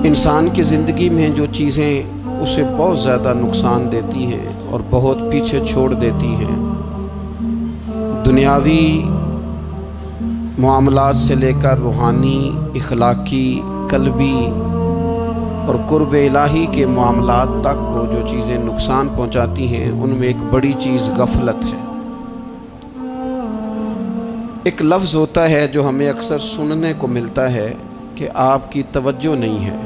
انسان کی زندگی میں جو چیزیں اسے بہت زیادہ نقصان دیتی ہیں اور بہت پیچھے چھوڑ دیتی ہیں، دنیاوی معاملات سے لے کر روحانی، اخلاقی، قلبی اور قرب الہی کے معاملات تک کو جو چیزیں نقصان پہنچاتی ہیں، ان میں ایک بڑی چیز غفلت ہے۔ ایک لفظ ہوتا ہے جو ہمیں اکثر سننے کو ملتا ہے کہ آپ کی توجہ نہیں ہے۔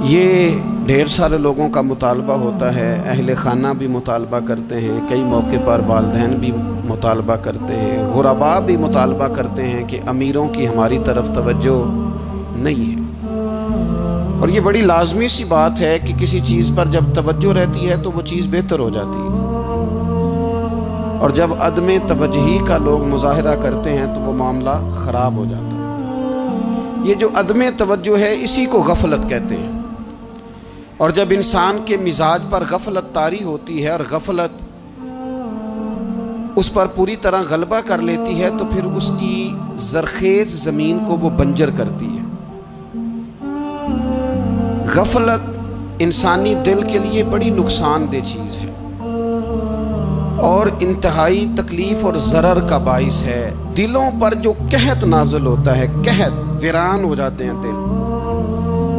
یہ ڈھیر سارے لوگوں کا مطالبہ ہوتا ہے، اہل خانہ بھی مطالبہ کرتے ہیں، کئی موقع پر والدین بھی مطالبہ کرتے ہیں، غرباء بھی مطالبہ کرتے ہیں کہ امیروں کی ہماری طرف توجہ نہیں ہے۔ اور یہ بڑی لازمی سی بات ہے کہ کسی چیز پر جب توجہ رہتی ہے تو وہ چیز بہتر ہو جاتی ہے، اور جب عدم توجہی کا لوگ مظاہرہ کرتے ہیں تو وہ معاملہ خراب ہو جاتا ہے۔ یہ جو عدم توجہ ہے اسی کو غفلت کہتے ہیں، اور جب انسان کے مزاج پر غفلت طاری ہوتی ہے اور غفلت اس پر پوری طرح غلبہ کر لیتی ہے تو پھر اس کی زرخیز زمین کو وہ بنجر کرتی ہے۔ غفلت انسانی دل کے لیے بڑی نقصان دہ چیز ہے اور انتہائی تکلیف اور ضرر کا باعث ہے۔ دلوں پر جو قحط نازل ہوتا ہے، قحط، ویران ہو جاتے ہیں دل،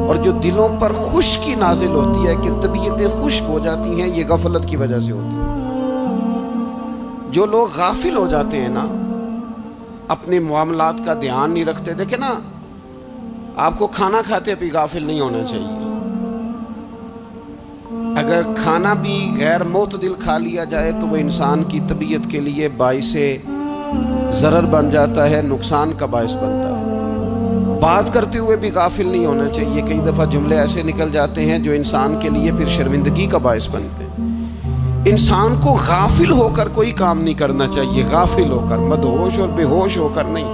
اور جو دلوں پر خشکی نازل ہوتی ہے کہ طبیعتیں خشک ہو جاتی ہیں، یہ غفلت کی وجہ سے ہوتی ہے۔ جو لوگ غافل ہو جاتے ہیں نا، اپنے معاملات کا دھیان نہیں رکھتے، دیکھیں نا، آپ کو کھانا کھاتے بھی غافل نہیں ہونا چاہیے۔ اگر کھانا بھی غیر معتدل کھا لیا جائے تو وہ انسان کی طبیعت کے لیے باعث ضرر بن جاتا ہے، نقصان کا باعث بنتا ہے۔ بات کرتے ہوئے بھی غافل نہیں ہونا چاہیے، کئی دفعہ جملے ایسے نکل جاتے ہیں جو انسان کے لیے پھر شرمندگی کا باعث بنتے ہیں۔ انسان کو غافل ہو کر کوئی کام نہیں کرنا چاہیے، غافل ہو کر، مدہوش اور بے ہوش ہو کر نہیں۔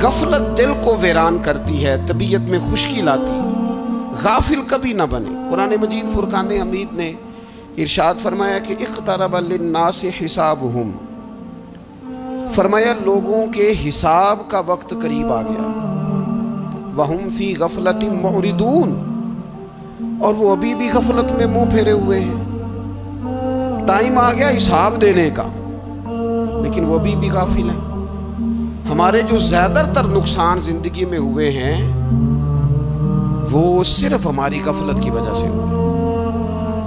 غفلت دل کو ویران کرتی ہے، طبیعت میں خشکی لاتی ہے۔ غافل کبھی نہ بنے۔ قرآن مجید فرقان حمید نے ارشاد فرمایا کہ اقترب للناس حسابہم، فرمایا لوگوں کے حساب کا وقت قریب آ گیا، وہم فی غفلت معرضون، اور وہ ابھی بھی غفلت میں منہ پھیرے ہوئے ہیں۔ ٹائم آ گیا حساب دینے کا، لیکن وہ ابھی بھی غافل ہیں۔ ہمارے جو زیادہ تر نقصان زندگی میں ہوئے ہیں وہ صرف ہماری غفلت کی وجہ سے ہوئے۔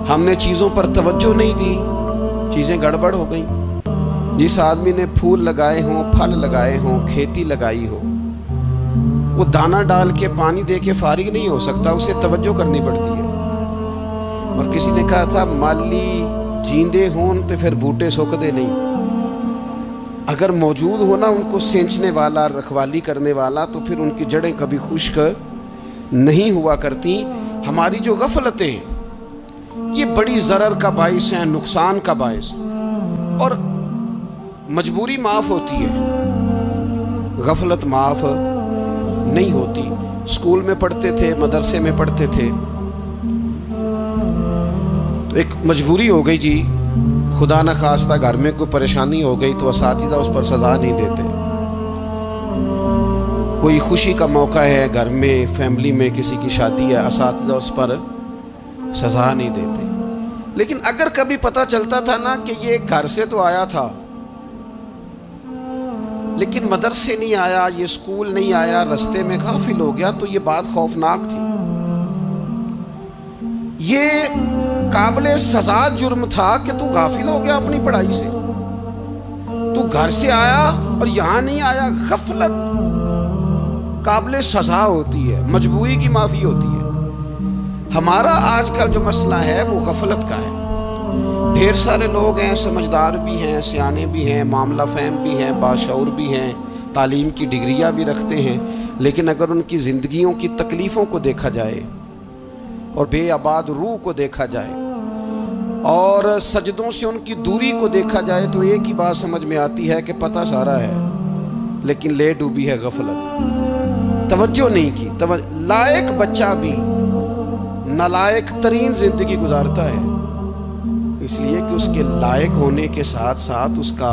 ہم نے چیزوں پر توجہ نہیں دی، چیزیں گڑبڑ ہو گئیں۔ جس آدمی نے پھول لگائے ہوں، پھل لگائے ہوں، کھیتی لگائی ہو، وہ دانہ ڈال کے پانی دے کے فارغ نہیں ہو سکتا، اسے توجہ کرنی پڑتی ہے۔ اور کسی نے کہا تھا مالی جیندے ہون تو پھر بوٹے سوکھدے نہیں۔ اگر موجود ہونا ان کو سینچنے والا، رکھوالی کرنے والا، تو پھر ان کی جڑیں کبھی خشک نہیں ہوا کرتی۔ ہماری جو غفلتیں یہ بڑی ضرر کا باعث ہیں، نقصان کا باعث، اور مجبوری معاف ہوتی ہے، غفلت معاف نہیں ہوتی۔ اسکول میں پڑھتے تھے، مدرسے میں پڑھتے تھے، تو ایک مجبوری ہو گئی جی، خدا نہ خواستہ گھر میں کوئی پریشانی ہو گئی تو اساتذہ اس پر سزا نہیں دیتے۔ کوئی خوشی کا موقع ہے گھر میں، فیملی میں کسی کی شادی ہے، اساتذہ اس پر سزا نہیں دیتے۔ لیکن اگر کبھی پتہ چلتا تھا نا کہ یہ گھر سے تو آیا تھا لیکن مدرسے نہیں آیا، یہ اسکول نہیں آیا، رستے میں غافل ہو گیا، تو یہ بات خوفناک تھی۔ یہ قابل سزا جرم تھا کہ تو غافل ہو گیا اپنی پڑھائی سے، تو گھر سے آیا اور یہاں نہیں آیا۔ غفلت قابل سزا ہوتی ہے، مجبوری کی معافی ہوتی ہے۔ ہمارا آج کل جو مسئلہ ہے وہ غفلت کا ہے۔ ڈھیر سارے لوگ ہیں، سمجھدار بھی ہیں، سیانے بھی ہیں، معاملہ فہم بھی ہیں، باشعور بھی ہیں، تعلیم کی ڈگریاں بھی رکھتے ہیں، لیکن اگر ان کی زندگیوں کی تکلیفوں کو دیکھا جائے اور بے آباد روح کو دیکھا جائے اور سجدوں سے ان کی دوری کو دیکھا جائے تو ایک ہی بات سمجھ میں آتی ہے کہ پتہ سارا ہے لیکن لے ڈوبی ہے غفلت، توجہ نہیں کی۔ لائق بچہ بھی نالائق ترین زندگی گزارتا ہے، اس لیے کہ اس کے لائق ہونے کے ساتھ ساتھ اس کا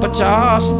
50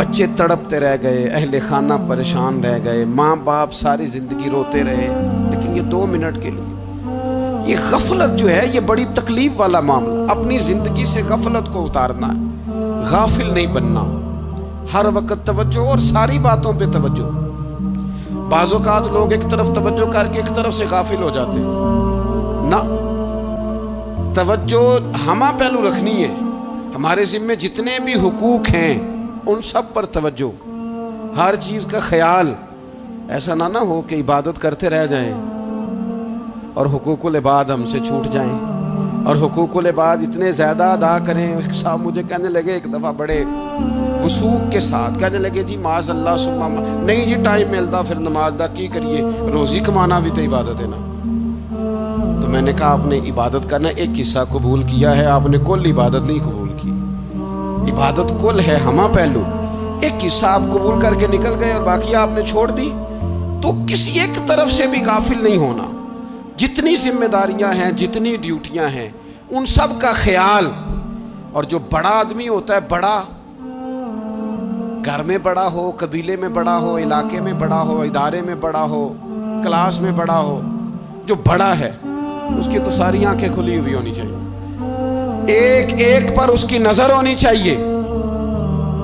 بچے تڑپتے رہ گئے، اہل خانہ پریشان رہ گئے، ماں باپ ساری زندگی روتے رہے، لیکن یہ 2 منٹ کے لیے یہ غفلت جو ہے یہ بڑی تکلیف والا معاملہ۔ اپنی زندگی سے غفلت کو اتارنا ہے، غافل نہیں بننا، ہر وقت توجہ اور ساری باتوں پہ توجہ۔ بعض اوقات لوگ ایک طرف توجہ کر کے ایک طرف سے غافل ہو جاتے ہیں، نہ، توجہ ہمہ پہلو رکھنی ہے۔ ہمارے ذمہ جتنے بھی حقوق ہیں ان سب پر توجہ، ہر چیز کا خیال، ایسا نہ ہو کہ عبادت کرتے رہ جائیں اور حقوق العباد ہم سے چھوٹ جائیں، اور حقوق العباد اتنے زیادہ ادا کریں۔ ایک صاحب مجھے کہنے لگے ایک دفعہ بڑے وثوق کے ساتھ، کہنے لگے جی معاذ اللہ ثم نہیں جی ٹائم ملتا پھر نماز دا کی کریے، روزی کمانا بھی تو عبادت ہے نا۔ تو میں نے کہا آپ نے عبادت کرنا ایک حصہ قبول کیا ہے، آپ نے کل عبادت نہیں قبول کی۔ عبادت کل ہے، ہمہ پہلو، ایک حصہ آپ قبول کر کے نکل گئے اور باقی آپ نے چھوڑ دی۔ تو کسی ایک طرف سے بھی غافل نہیں ہونا، جتنی ذمہ داریاں ہیں، جتنی ڈیوٹیاں ہیں، ان سب کا خیال۔ اور جو بڑا آدمی ہوتا ہے، بڑا گھر میں بڑا ہو، قبیلے میں بڑا ہو، علاقے میں بڑا ہو، ادارے میں بڑا ہو، کلاس میں بڑا ہو، جو بڑا ہے اس کی تو ساری آنکھیں کھلی ہوئی ہونی چاہیے، ایک ایک پر اس کی نظر ہونی چاہیے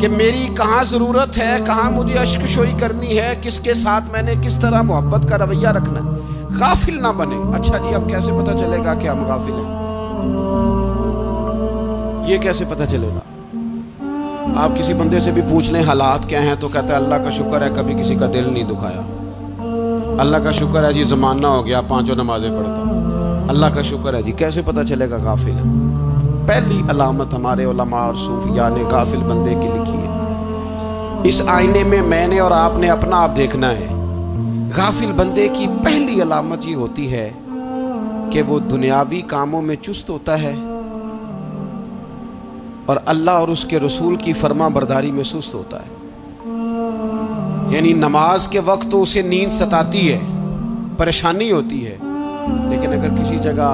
کہ میری کہاں ضرورت ہے، کہاں مجھے اشک شوئی کرنی ہے، کس کے ساتھ میں نے کس طرح محبت کا رویہ رکھنا ہے، غافل نہ بنے۔ اچھا جی اب کیسے پتہ چلے گا کہ ہم غافل ہیں؟ یہ کیسے پتہ چلے گا؟ آپ کسی بندے سے بھی پوچھ لیں حالات کیا ہیں تو کہتا ہے اللہ کا شکر ہے کبھی کسی کا دل نہیں دکھایا، اللہ کا شکر ہے جی زمانہ ہو گیا 5 نمازیں پڑھتا، اللہ کا شکر ہے جی۔ کیسے پتہ چلے گا غافل ہے؟ پہلی علامت ہمارے علماء اور صوفیاء نے غافل بندے کی لکھی ہے۔ اس آئینے میں نے اور آپ نے اپنا آپ دیکھنا ہے۔ غافل بندے کی پہلی علامت یہ ہوتی ہے کہ وہ دنیاوی کاموں میں چست ہوتا ہے اور اللہ اور اس کے رسول کی فرما برداری میں سست ہوتا ہے۔ یعنی نماز کے وقت تو اسے نیند ستاتی ہے، پریشانی ہوتی ہے، لیکن اگر کسی جگہ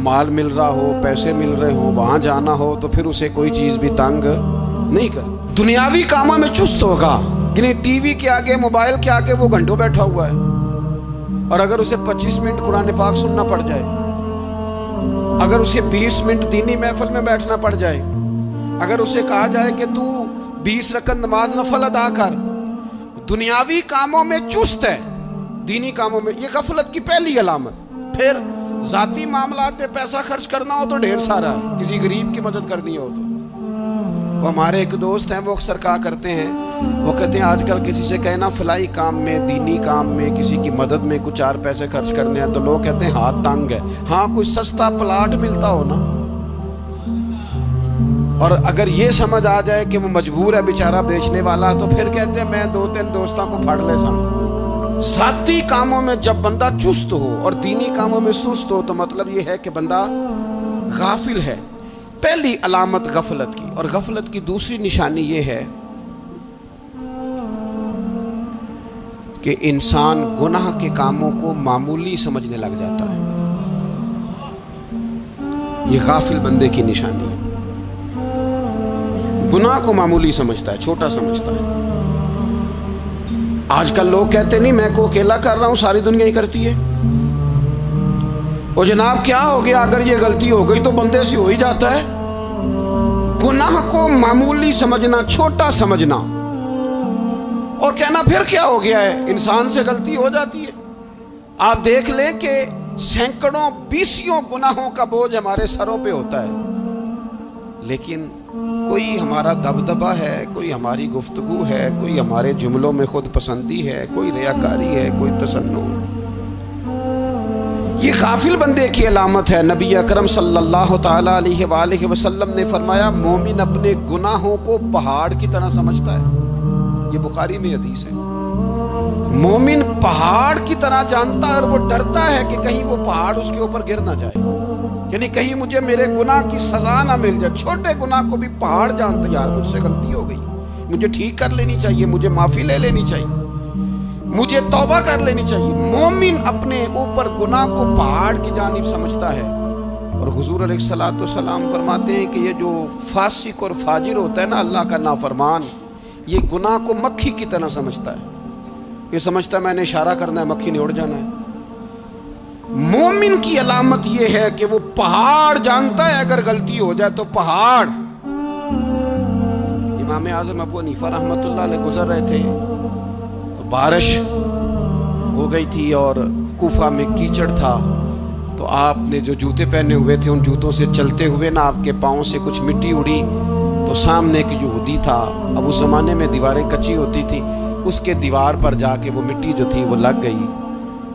مال مل رہا ہو، پیسے مل رہے ہوں، وہاں جانا ہو تو پھر اسے کوئی چیز بھی تنگ نہیں کر۔ دنیاوی کاموں میں چست ہوگا، یعنی ٹی وی کے آگے، موبائل کے آگے وہ گھنٹوں بیٹھا ہوا ہے، اور اگر اسے 25 منٹ قرآن پاک سننا پڑ جائے، اگر اسے 20 منٹ دینی محفل میں بیٹھنا پڑ جائے، اگر اسے کہا جائے کہ تو 20 رکعت نماز نفل ادا کر، دنیاوی کاموں میں چست ہے، دینی کاموں میں، یہ غفلت کی پہلی علامت۔ پھر ذاتی معاملات پہ پیسہ خرچ کرنا ہو تو ڈھیر سارا ہے، کسی غریب کی مدد کرنی ہو تو۔ وہ ہمارے ایک دوست ہیں، وہ اکثر کہا کرتے ہیں، وہ کہتے ہیں آج کل کسی سے کہنا فلائی کام میں، دینی کام میں، کسی کی مدد میں کچھ 4 پیسے خرچ کرنے ہیں تو لوگ کہتے ہیں ہاتھ تنگ ہے۔ ہاں کوئی سستا پلاٹ ملتا ہو نا، اور اگر یہ سمجھ آ جائے کہ وہ مجبور ہے بیچارہ بیچنے والا، تو پھر کہتے ہیں میں 2-3 دوستوں کو پھاڑ لے سام۔ ذاتی کاموں میں جب بندہ چست ہو اور دینی کاموں میں سست ہو تو مطلب یہ ہے کہ بندہ غافل ہے۔ پہلی علامت غفلت کی۔ اور غفلت کی دوسری نشانی یہ ہے کہ انسان گناہ کے کاموں کو معمولی سمجھنے لگ جاتا ہے، یہ غافل بندے کی نشانی ہے۔ گناہ کو معمولی سمجھتا ہے، چھوٹا سمجھتا ہے۔ آج کل لوگ کہتے نہیں میں کو اکیلا کر رہا ہوں، ساری دنیا ہی کرتی ہے۔ اور جناب کیا ہو گیا، اگر یہ غلطی ہو گئی تو بندے سے ہو ہی جاتا ہے۔ گناہ کو معمولی سمجھنا، چھوٹا سمجھنا اور کہنا پھر کیا ہو گیا ہے، انسان سے غلطی ہو جاتی ہے۔ آپ دیکھ لیں کہ سینکڑوں بیسیوں گناہوں کا بوجھ ہمارے سروں پہ ہوتا ہے، لیکن کوئی ہمارا دبدبہ ہے، کوئی ہماری گفتگو ہے، کوئی ہمارے جملوں میں خود پسندی ہے، کوئی ریاکاری ہے، کوئی تصنع۔ یہ غافل بندے کی علامت ہے۔ نبی اکرم صلی اللہ تعالی علیہ وآلہ وسلم نے فرمایا مومن اپنے گناہوں کو پہاڑ کی طرح سمجھتا ہے، یہ بخاری میں حدیث ہے۔ مومن پہاڑ کی طرح جانتا ہے اور وہ ڈرتا ہے کہ کہیں وہ پہاڑ اس کے اوپر گر نہ جائے، یعنی کہیں مجھے میرے گناہ کی سزا نہ مل جائے۔ چھوٹے گناہ کو بھی پہاڑ جانتا ہے، یار مجھ سے غلطی ہو گئی، مجھے ٹھیک کر لینی چاہیے، مجھے معافی لے لینی چاہیے، مجھے توبہ کر لینی چاہیے۔ مومن اپنے اوپر گناہ کو پہاڑ کی جانب سمجھتا ہے۔ اور حضور علیہ الصلوۃ والسلام فرماتے ہیں کہ یہ جو فاسق اور فاجر ہوتا ہے نا، اللہ کا نافرمان، یہ گناہ کو مکھی کی طرح سمجھتا ہے. یہ سمجھتا ہے میں نے اشارہ کرنا ہے مکھی نے اڑ جانا ہے. مومن کی علامت یہ ہے کہ وہ پہاڑ جانتا ہے اگر غلطی ہو جائے تو پہاڑ. امام اعظم ابو حنیفہ رحمۃ اللہ علیہ گزر رہے تھے تو بارش ہو گئی تھی اور کوفہ میں کیچڑ تھا. تو آپ نے جو جوتے پہنے ہوئے تھے ان جوتوں سے چلتے ہوئے نا آپ کے پاؤں سے کچھ مٹی اڑی. تو سامنے ایک یہودی تھا. اب اس زمانے میں دیواریں کچی ہوتی تھی. اس کے دیوار پر جا کے وہ مٹی جو تھی وہ لگ گئی.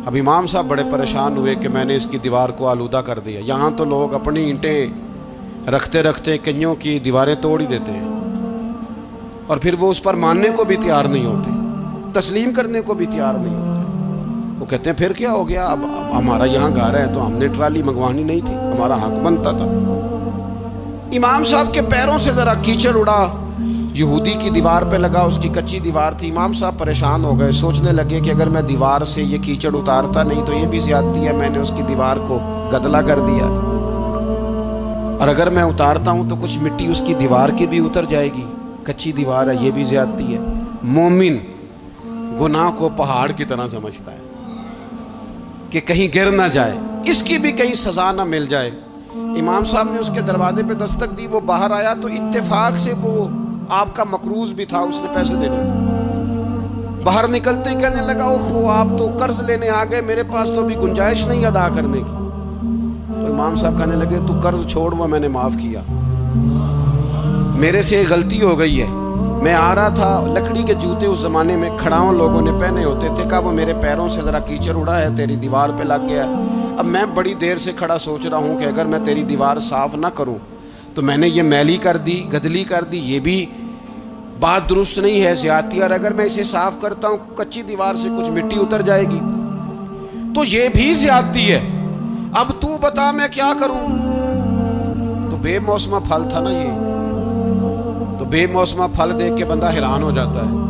اب امام صاحب بڑے پریشان ہوئے کہ میں نے اس کی دیوار کو آلودہ کر دیا. یہاں تو لوگ اپنی اینٹیں رکھتے رکھتے کئیوں کی دیواریں توڑ ہی دیتے ہیں اور پھر وہ اس پر ماننے کو بھی تیار نہیں ہوتے, تسلیم کرنے کو بھی تیار نہیں ہوتے. وہ کہتے ہیں پھر کیا ہو گیا, اب ہمارا یہاں گھر ہے تو ہم نے ٹرالی منگوانی نہیں تھی, ہمارا حق بنتا تھا. امام صاحب کے پیروں سے ذرا کیچڑ اڑا, یہودی کی دیوار پہ لگا, اس کی کچی دیوار تھی. امام صاحب پریشان ہو گئے, سوچنے لگے کہ اگر میں دیوار سے یہ کیچڑ اتارتا نہیں تو یہ بھی زیادتی ہے, میں نے اس کی دیوار کو گدلا کر دیا. اور اگر میں اتارتا ہوں تو کچھ مٹی اس کی دیوار کی بھی اتر جائے گی, کچی دیوار ہے, یہ بھی زیادتی ہے. مومن گناہ کو پہاڑ کی طرح سمجھتا ہے کہ کہیں گر نہ جائے, اس کی بھی کہیں سزا نہ مل جائے. امام صاحب نے اس کے دروازے پہ دستک دی, وہ باہر آیا تو اتفاق سے وہ آپ کا مقروض بھی تھا, اس نے پیسے دینے تھے. باہر نکلتے ہی کہنے لگا اوہ آپ تو قرض لینے آ گئے, میرے پاس تو ابھی گنجائش نہیں ادا کرنے کی. تو امام صاحب کہنے لگے تو قرض چھوڑ, وہ میں نے معاف کیا, میرے سے غلطی ہو گئی ہے. میں آ رہا تھا, لکڑی کے جوتے اس زمانے میں کھڑاؤں لوگوں نے پہنے ہوتے تھے, کہا وہ میرے پیروں سے ذرا کیچڑ اڑا ہے, تیری دیوار پہ لگ گیا ہے. اب میں بڑی دیر سے کھڑا سوچ رہا ہوں کہ اگر میں تیری دیوار صاف نہ کروں تو میں نے یہ میلی کر دی, گدلی کر دی, یہ بھی بات درست نہیں ہے, زیادتی. اور اگر میں اسے صاف کرتا ہوں کچی دیوار سے کچھ مٹی اتر جائے گی تو یہ بھی زیادتی ہے. اب تو بتا میں کیا کروں. تو بے موسمہ پھل تھا نا یہ, تو بے موسمہ پھل دیکھ کے بندہ حیران ہو جاتا ہے.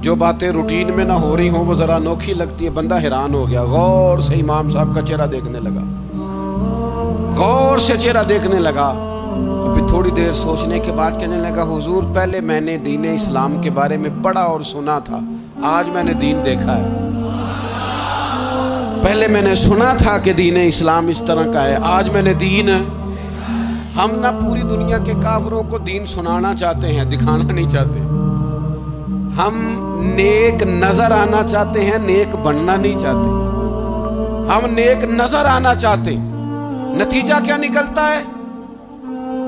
جو باتیں روٹین میں نہ ہو رہی ہوں وہ ذرا انوکھی لگتی ہے, بندہ حیران ہو گیا. غور سے امام صاحب کا چہرہ دیکھنے لگا, غور سے چہرہ دیکھنے لگا. اور پھر تھوڑی دیر سوچنے کے بعد کہنے لگا حضور پہلے میں نے دین اسلام کے بارے میں پڑھا اور سنا تھا, آج میں نے دین دیکھا ہے. پہلے میں نے سنا تھا کہ دین اسلام اس طرح کا ہے, آج میں نے دین. ہم نہ پوری دنیا کے کافروں کو دین سنانا چاہتے ہیں, دکھانا نہیں چاہتے. ہم نیک نظر آنا چاہتے ہیں, نیک بننا نہیں چاہتے. ہم نیک نظر آنا چاہتے. نتیجہ کیا نکلتا ہے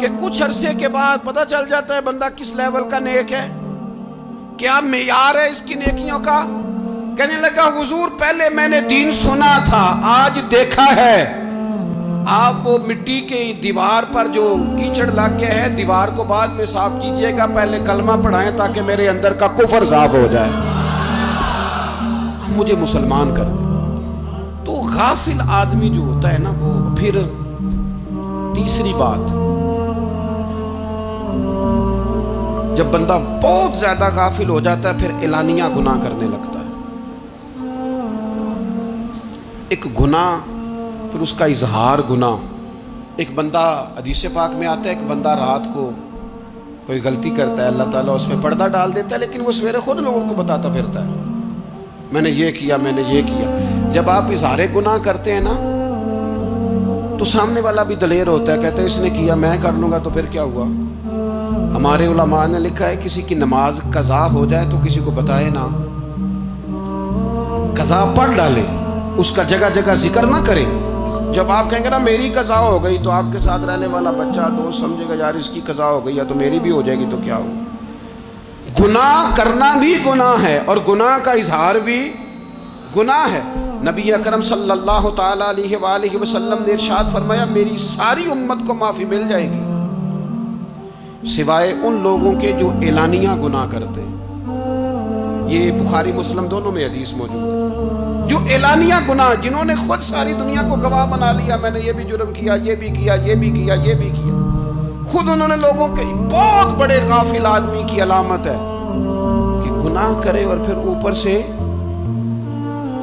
کہ کچھ عرصے کے بعد پتہ چل جاتا ہے بندہ کس لیول کا نیک ہے, کیا معیار ہے اس کی نیکیوں کا. کہنے لگا حضور پہلے میں نے دین سنا تھا, آج دیکھا ہے. آپ وہ مٹی کے دیوار پر جو کیچڑ لگ گیا ہے, دیوار کو بعد میں صاف کیجئے گا, پہلے کلمہ پڑھائیں تاکہ میرے اندر کا کفر صاف ہو جائے, مجھے مسلمان کر دیں. تو غافل آدمی جو ہوتا ہے نا وہ پھر تیسری بات, جب بندہ بہت زیادہ غافل ہو جاتا ہے پھر اعلانیہ گناہ کرنے لگتا ہے. ایک گناہ پھر اس کا اظہار گناہ. ایک بندہ حدیث پاک میں آتا ہے, ایک بندہ رات کو کوئی غلطی کرتا ہے, اللہ تعالیٰ اس میں پردہ ڈال دیتا ہے, لیکن وہ سویرے خود لوگوں کو بتاتا پھرتا ہے میں نے یہ کیا, میں نے یہ کیا. جب آپ اظہار گناہ کرتے ہیں نا تو سامنے والا بھی دلیر ہوتا ہے, کہتا ہے اس نے کیا میں کر لوں گا تو پھر کیا ہوا. ہمارے علماء نے لکھا ہے کسی کی نماز قضا ہو جائے تو کسی کو بتائے نہ, قضا پڑھ ڈالے, اس کا جگہ جگہ ذکر نہ کرے. جب آپ کہیں گے نا میری قضا ہو گئی تو آپ کے ساتھ رہنے والا بچہ دوست سمجھے گا یار اس کی قضا ہو گئی ہے تو میری بھی ہو جائے گی تو کیا ہو. گناہ کرنا بھی گناہ ہے اور گناہ کا اظہار بھی گناہ ہے. نبی اکرم صلی اللہ تعالی علیہ وآلہ وسلم نے ارشاد فرمایا میری ساری امت کو معافی مل جائے گی سوائے ان لوگوں کے جو اعلانیہ گناہ کرتے ہیں. یہ بخاری مسلم دونوں میں حدیث موجود ہے. جو اعلانیہ گناہ, جنہوں نے خود ساری دنیا کو گواہ بنا لیا, میں نے یہ بھی جرم کیا, یہ بھی کیا, یہ بھی کیا, یہ بھی کیا, خود انہوں نے لوگوں کے, بہت بڑے غافل آدمی کی علامت ہے کہ گناہ کرے اور پھر اوپر سے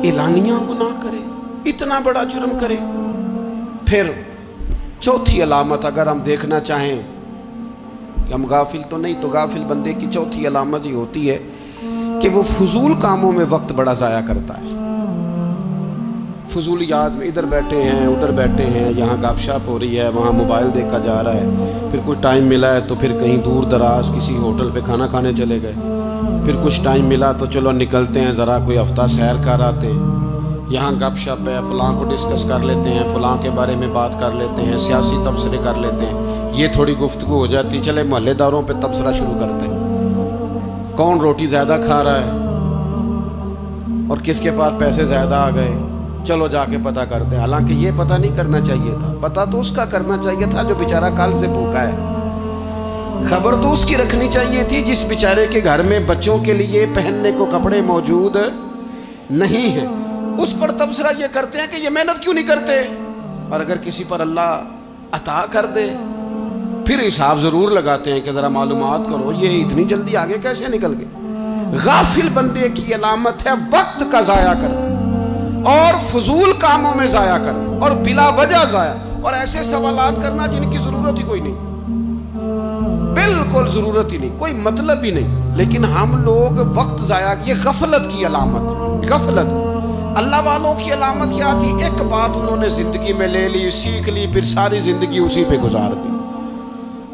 اعلانیہ گناہ کرے, اتنا بڑا جرم کرے. پھر چوتھی علامت اگر ہم دیکھنا چاہیں کہ ہم غافل تو نہیں، تو غافل بندے کی چوتھی علامت یہ ہوتی ہے کہ وہ فضول کاموں میں وقت بڑا ضائع کرتا ہے. فضولیات میں ادھر بیٹھے ہیں ادھر بیٹھے ہیں، یہاں گپ شپ ہو رہی ہے، وہاں موبائل دیکھا جا رہا ہے، پھر کچھ ٹائم ملا ہے تو پھر کہیں دور دراز کسی ہوٹل پہ کھانا کھانے چلے گئے، پھر کچھ ٹائم ملا تو چلو نکلتے ہیں ذرا کوئی ہفتہ سیر کر آتے ہیں، یہاں گپ شپ ہے، فلاں کو ڈسکس کر لیتے ہیں، فلاں کے بارے میں بات کر لیتے ہیں، سیاسی تبصرے کر لیتے ہیں، یہ تھوڑی گفتگو ہو جاتی، چلے محلے داروں پہ تبصرہ شروع کرتے ہیں، کون روٹی زیادہ کھا رہا ہے اور کس کے پاس پیسے زیادہ آ گئے، چلو جا کے پتہ کرتے ہیں. حالانکہ یہ پتہ نہیں کرنا چاہیے تھا، پتہ تو اس کا کرنا چاہیے تھا جو بیچارہ کل سے بھوکا ہے. خبر تو اس کی رکھنی چاہیے تھی جس بیچارے کے گھر میں بچوں کے لیے پہننے کو کپڑے موجود نہیں ہیں. اس پر تبصرہ یہ کرتے ہیں کہ یہ محنت کیوں نہیں کرتے، اور اگر کسی پر اللہ عطا کر دے پھر حساب ضرور لگاتے ہیں کہ ذرا معلومات کرو یہ اتنی جلدی آگے کیسے نکل گئے. غافل بندے کی علامت ہے وقت کا ضائع کرنا اور فضول کاموں میں ضائع کرنا اور بلا وجہ ضائع، اور ایسے سوالات کرنا جن کی ضرورت ہی کوئی نہیں، بالکل ضرورت ہی نہیں، کوئی مطلب ہی نہیں. لیکن ہم لوگ وقت ضائع، یہ غفلت کی علامت. غفلت اللہ والوں کی علامت کیا تھی؟ ایک بات انہوں نے زندگی میں لے لی، سیکھ لی، پھر ساری زندگی اسی پہ گزار دی.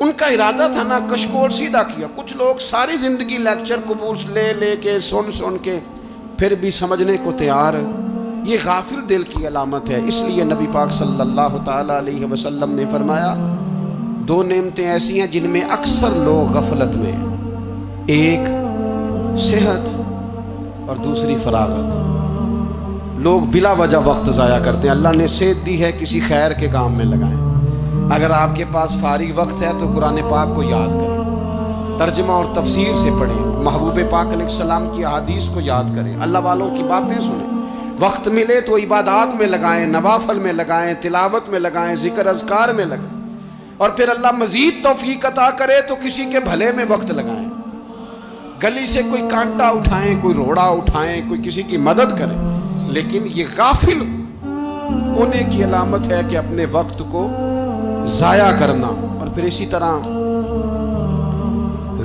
ان کا ارادہ تھا نا کشکول سیدھا کیا. کچھ لوگ ساری زندگی لیکچر قبول لے کے سن کے پھر بھی سمجھنے کو تیار. یہ غافل دل کی علامت ہے. اس لیے نبی پاک صلی اللہ تعالیٰ علیہ وسلم نے فرمایا دو نعمتیں ایسی ہیں جن میں اکثر لوگ غفلت میں ہیں، ایک صحت اور دوسری فراغت. لوگ بلا وجہ وقت ضائع کرتے ہیں. اللہ نے صحت دی ہے، کسی خیر کے کام میں لگائیں. اگر آپ کے پاس فارغ وقت ہے تو قرآن پاک کو یاد کریں، ترجمہ اور تفسیر سے پڑھیں، محبوب پاک علیہ السلام کی احادیث کو یاد کریں، اللہ والوں کی باتیں سنیں. وقت ملے تو عبادات میں لگائیں، نوافل میں لگائیں، تلاوت میں لگائیں، ذکر اذکار میں لگائیں. اور پھر اللہ مزید توفیق عطا کرے تو کسی کے بھلے میں وقت لگائیں. گلی سے کوئی کانٹا اٹھائیں، کوئی روڑا اٹھائیں، کوئی کسی کی مدد کریں. لیکن یہ غافل ہونے کی علامت ہے کہ اپنے وقت کو ضائع کرنا. اور پھر اسی طرح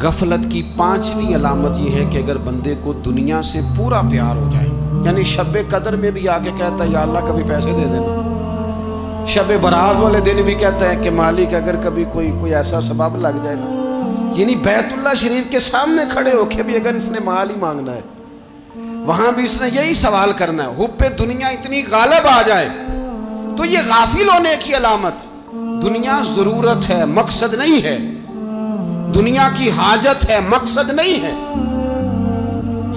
غفلت کی پانچویں علامت یہ ہے کہ اگر بندے کو دنیا سے پورا پیار ہو جائے، یعنی شب قدر میں بھی آ کے کہتا ہے یا اللہ کبھی پیسے دے دینا، شب برات والے دن بھی کہتا ہے کہ مالک اگر کبھی کوئی ایسا سبب لگ جائے نا، یعنی بیت اللہ شریف کے سامنے کھڑے ہو کے بھی اگر اس نے مال ہی مانگنا ہے وہاں بھی اس نے یہی سوال کرنا ہے. حب دنیا اتنی غالب آ جائے تو یہ غافل ہونے کی علامت. دنیا ضرورت ہے، مقصد نہیں ہے. دنیا کی حاجت ہے، مقصد نہیں ہے.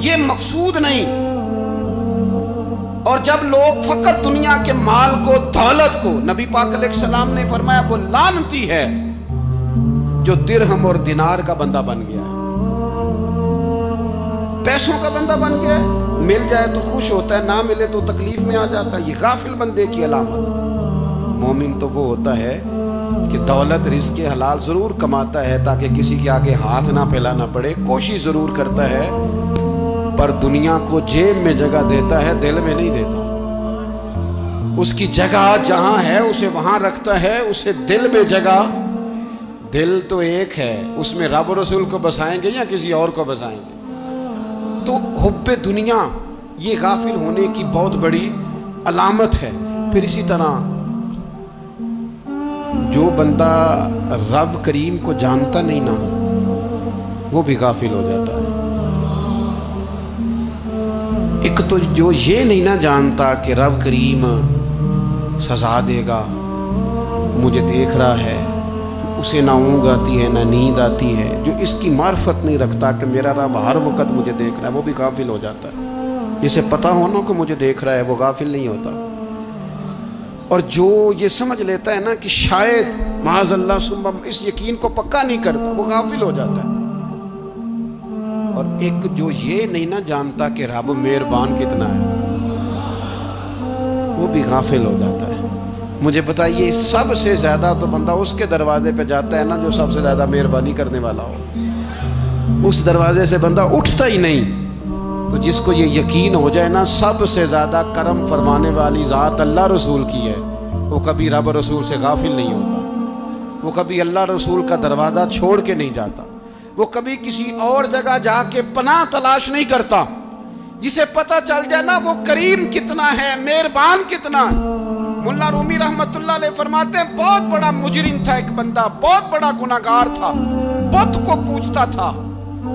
یہ مقصود نہیں. اور جب لوگ فقط دنیا کے مال کو، دولت کو، نبی پاک علیہ السلام نے فرمایا وہ لعنتی ہے جو درہم اور دینار کا بندہ بن گیا ہے، پیسوں کا بندہ بن گیا ہے. مل جائے تو خوش ہوتا ہے، نہ ملے تو تکلیف میں آ جاتا ہے. یہ غافل بندے کی علامت. مومن تو وہ ہوتا ہے کہ دولت رزق حلال ضرور کماتا ہے تاکہ کسی کے آگے ہاتھ نہ پھیلانا پڑے، کوشش ضرور کرتا ہے، پر دنیا کو جیب میں جگہ دیتا ہے، دل میں نہیں دیتا. اس کی جگہ جہاں ہے اسے وہاں رکھتا ہے، اسے دل میں جگہ. دل تو ایک ہے، اس میں رب و رسول کو بسائیں گے یا کسی اور کو بسائیں گے. تو حب دنیا یہ غافل ہونے کی بہت بڑی علامت ہے. پھر اسی طرح جو بندہ رب کریم کو جانتا نہیں نا وہ بھی غافل ہو جاتا ہے. ایک تو جو یہ نہیں نہ جانتا کہ رب کریم سزا دے گا، مجھے دیکھ رہا ہے، اسے نہ اونگ آتی ہے نہ نیند آتی ہے، جو اس کی معرفت نہیں رکھتا کہ میرا رب ہر وقت مجھے دیکھ رہا ہے، وہ بھی غافل ہو جاتا ہے. جسے پتہ ہونا کہ مجھے دیکھ رہا ہے وہ غافل نہیں ہوتا. اور جو یہ سمجھ لیتا ہے نا کہ شاید معاذ اللہ ثم اس یقین کو پکا نہیں کرتا وہ غافل ہو جاتا ہے. اور ایک جو یہ نہیں نہ جانتا کہ رب مہربان کتنا ہے وہ بھی غافل ہو جاتا ہے. مجھے بتائیے سب سے زیادہ تو بندہ اس کے دروازے پہ جاتا ہے نا جو سب سے زیادہ مہربانی کرنے والا ہو. اس دروازے سے بندہ اٹھتا ہی نہیں. تو جس کو یہ یقین ہو جائے نا سب سے زیادہ کرم فرمانے والی ذات اللہ رسول کی ہے، وہ کبھی رب رسول سے غافل نہیں ہوتا. وہ کبھی اللہ رسول کا دروازہ چھوڑ کے نہیں جاتا، وہ کبھی کسی اور جگہ جا کے پناہ تلاش نہیں کرتا۔ جسے پتہ چل جائے نا وہ کریم کتنا ہے، مہربان کتنا ہے۔ مولا رومی رحمت اللہ علیہ فرماتے ہیں بہت بڑا مجرم تھا ایک بندہ، بہت بڑا گناہگار تھا، بت کو پوجتا تھا،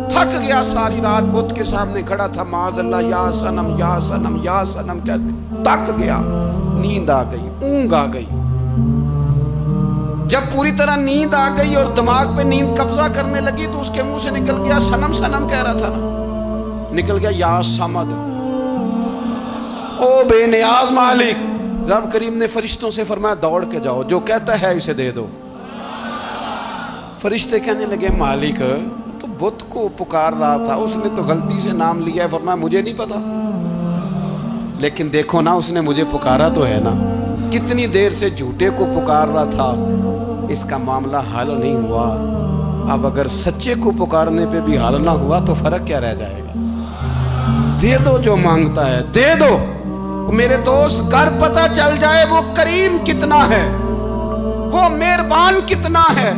تھک گیا، ساری رات بت کے سامنے کھڑا تھا، معاذ اللہ یا صنم یا صنم یا صنم کہتے، تھک گیا، نیند آ گئی، اونگ آ گئی۔ جب پوری طرح نیند آ گئی اور دماغ پہ نیند قبضہ کرنے لگی تو اس کے منہ سے نکل گیا، صنم صنم کہہ رہا تھا نا، نکل گیا یا صمد، او بے نیاز مالک۔ رب کریم نے فرشتوں سے فرمایا دوڑ کے جاؤ، جو کہتا ہے اسے دے دو۔ فرشتے کہنے لگے مالک تو بت کو پکار رہا تھا، اس نے تو غلطی سے نام لیا ہے۔ فرمایا مجھے نہیں پتا، لیکن دیکھو نا اس نے مجھے پکارا تو ہے نا، کتنی دیر سے جھوٹے کو پکار رہا تھا، اس کا معاملہ حل نہیں ہوا، اب اگر سچے کو پکارنے پہ بھی حل نہ ہوا تو فرق کیا رہ جائے گا؟ دے دو جو مانگتا ہے، دے دو۔ میرے دوست گر پتہ چل جائے وہ کریم کتنا ہے، وہ مہربان کتنا ہے۔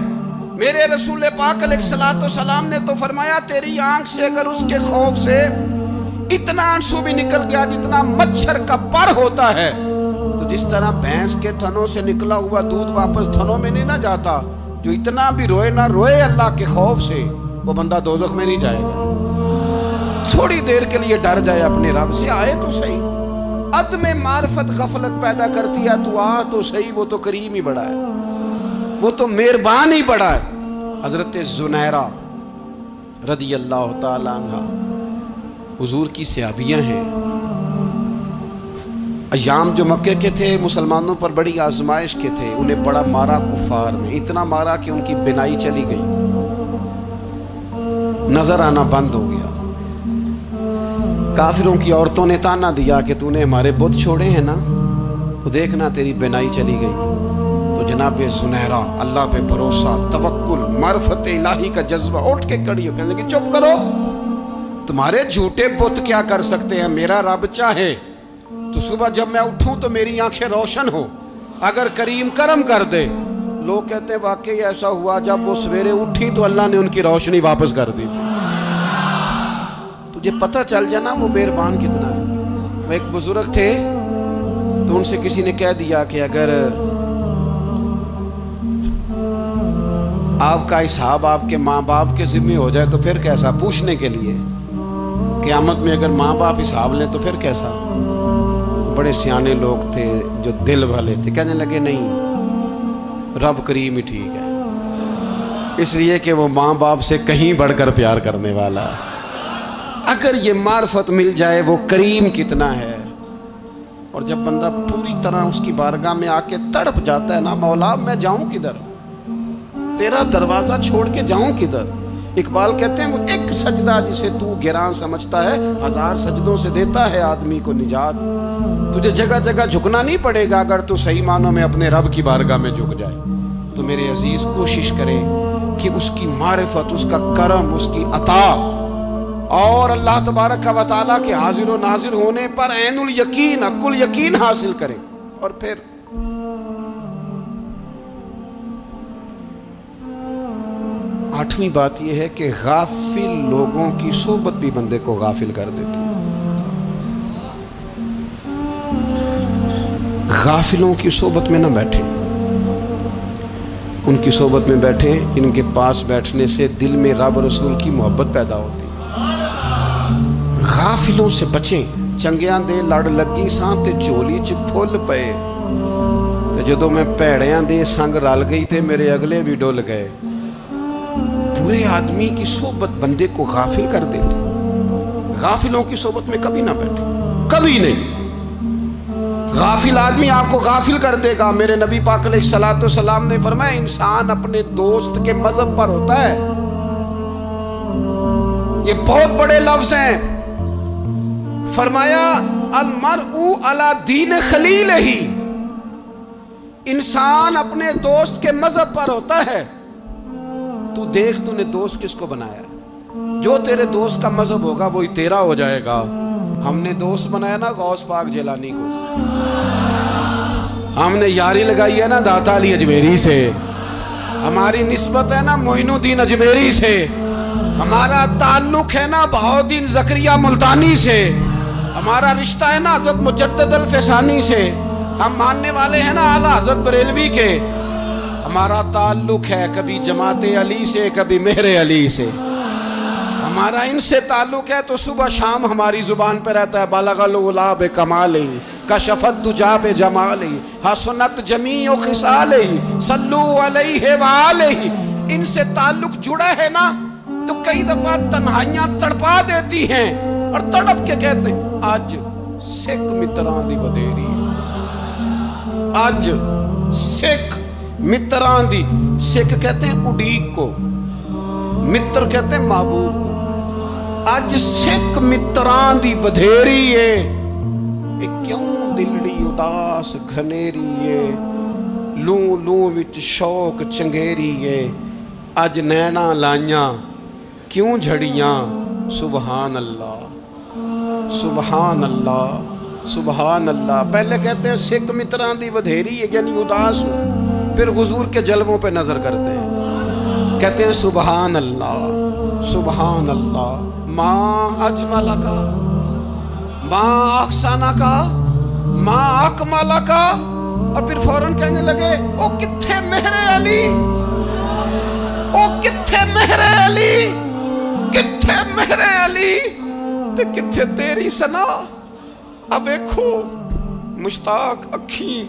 میرے رسول پاک علیہ الصلوۃ والسلام نے تو فرمایا تیری آنکھ سے اگر اس کے خوف سے اتنا آنسو بھی نکل گیا جتنا مچھر کا پر ہوتا ہے، تو جس طرح بھینس کے تھنوں سے نکلا ہوا دودھ واپس تھنوں میں نہیں نہ جاتا، جو اتنا بھی روئے نہ روئے اللہ کے خوف سے، وہ بندہ دوزخ میں نہیں جائے گا۔ تھوڑی دیر کے لیے ڈر جائے اپنے رب سے، آئے تو صحیح۔ عدم معرفت غفلت پیدا کرتی ہے، تو آ تو صحیح، وہ تو کریم ہی بڑا ہے، وہ تو مہربان ہی بڑا ہے۔ حضرت زنیرہ رضی اللہ تعالیٰ عنہ حضور کی صحابیاں ہیں۔ ایام جو مکے کے تھے مسلمانوں پر بڑی آزمائش کے تھے، انہیں بڑا مارا کفار نے، اتنا مارا کہ ان کی بینائی چلی گئی، نظر آنا بند ہو گیا۔ کافروں کی عورتوں نے تانا دیا کہ تو نے ہمارے بت چھوڑے ہیں نا، تو دیکھنا تیری بینائی چلی گئی۔ تو جناب زنیرہ اللہ پہ بھروسہ، توکل، معرفت الہی کا جذبہ، اٹھ کے کھڑی ہو کہنے لگی چپ کرو، تمہارے جھوٹے بت کیا کر سکتے ہیں، میرا رب چاہے تو صبح جب میں اٹھوں تو میری آنکھیں روشن ہو، اگر کریم کرم کر دے۔ لوگ کہتے ہیں واقعی ایسا ہوا، جب وہ سویرے اٹھی تو اللہ نے ان کی روشنی واپس کر دی تھی۔ تجھے پتہ چل جانا وہ مہربان کتنا ہے۔ وہ ایک بزرگ تھے تو ان سے کسی نے کہہ دیا کہ اگر آپ کا حساب آپ کے ماں باپ کے ذمہ ہو جائے تو پھر کیسا، پوچھنے کے لیے قیامت میں اگر ماں باپ حساب لیں تو پھر کیسا۔ بڑے سیانے لوگ تھے جو دل والے تھے، کہنے لگے نہیں، رب کریم ہی ٹھیک ہے، اس لیے کہ وہ ماں باپ سے کہیں بڑھ کر پیار کرنے والا ہے۔ اگر یہ معرفت مل جائے وہ کریم کتنا ہے۔ اور جب بندہ پوری طرح اس کی بارگاہ میں آ کے تڑپ جاتا ہے نا، مولا میں جاؤں کدھر، تیرا دروازہ چھوڑ کے جاؤں کدھر۔ اقبال کہتے ہیں وہ ایک سجدہ جسے تو گراں سمجھتا ہے، 1000 سجدوں سے دیتا ہے آدمی کو نجات۔ تجھے جگہ جگہ جھکنا نہیں پڑے گا اگر تو صحیح معنوں میں اپنے رب کی بارگاہ میں جھک جائے۔ تو میرے عزیز کوشش کرے کہ اس کی معرفت، اس کا کرم، اس کی عطا اور اللہ تبارک و تعالیٰ کے حاضر و ناظر ہونے پر عین الیقین، حق الیقین حاصل کرے۔ اور پھر آٹھویں بات یہ ہے کہ غافل لوگوں کی صحبت بھی بندے کو غافل کر دیتی ہے۔ غافلوں کی صحبت میں نہ بیٹھیں، ان کی صحبت میں بیٹھیں جن کے پاس بیٹھنے سے دل میں رب رسول کی محبت پیدا ہوتی ہے۔ غافلوں سے بچیں۔ چنگیاں دے لڑ لگی ساں تے جولی چ پھل پئے، تے جدوں میں پیڑیاں دے سنگ رل گئی تے میرے اگلے بھی ڈول گئے۔ برے آدمی کی صحبت بندے کو غافل کر دیتی۔ غافلوں کی صحبت میں کبھی نہ بیٹھے، کبھی نہیں۔ غافل آدمی آپ کو غافل کر دے گا۔ میرے نبی پاک علیہ الصلوۃ والسلام نے فرمایا انسان اپنے دوست کے مذہب پر ہوتا ہے۔ یہ بہت بڑے لفظ ہیں۔ فرمایا المرء علی دین خلیلہ، انسان اپنے دوست کے مذہب پر ہوتا ہے۔ تو دیکھ تو نے دوست کس کو بنایا ہے، جو تیرے دوست کا مذہب ہوگا وہی تیرا ہو جائے گا۔ ہم نے دوست بنایا نا غوث پاک جیلانی کو، ہم نے یاری لگائی ہے نا داتا علی اجمیری سے، ہماری نسبت ہے نا معین الدین اجمیری سے، ہمارا تعلق ہے نا بہاؤالدین زکریا ملتانی سے، ہمارا رشتہ ہے نا حضرت مجدد الفسانی سے، ہم ماننے والے ہیں نا اعلیٰ حضرت بریلوی کے، ہمارا تعلق ہے کبھی جماعت علی سے کبھی مہر علی سے، ہمارا ان سے تعلق ہے تو صبح شام ہماری زبان پہ رہتا ہے بالغ العلا بکمالہ کشفت دجا بجمالہ حسنت جمیع خصالہ صلو علیہ وآلہ۔ ان سے تعلق جڑا ہے نا تو کئی دفعہ تنہائیاں تڑپا دیتی ہیں اور تڑپ کے کہتے ہیں آج سکھ متران دی ودیری، آج سکھ متران دی، سکھ کہتے ہیں اڈیق کو، متر کہتے ہیں محبوب کو، آج سکھ متران دی ودھیری ہے، کیوں دلڑی اداس گھنیری ہے، لوں لوں وچ شوق چنگیری ہے، اج نینا لائیاں کیوں جھڑیاں، سبحان اللہ سبحان اللہ سبحان اللہ۔ پہلے کہتے ہیں سکھ متران دی ودھیری ہے یعنی اداس ہوں، پھر حضور کے جلووں پہ نظر کرتے ہیں، کہتے ہیں سبحان اللہ سبحان اللہ، ماں اجمل کا ماں احسن کا ماں اکمل کا، اور پھر فوراً کہنے لگے او کتھے مہر علی، او کتھے مہر علی، کتھے مہر علی تے کتھے تیری سنا، اب ایکھو مشتاق اکھیں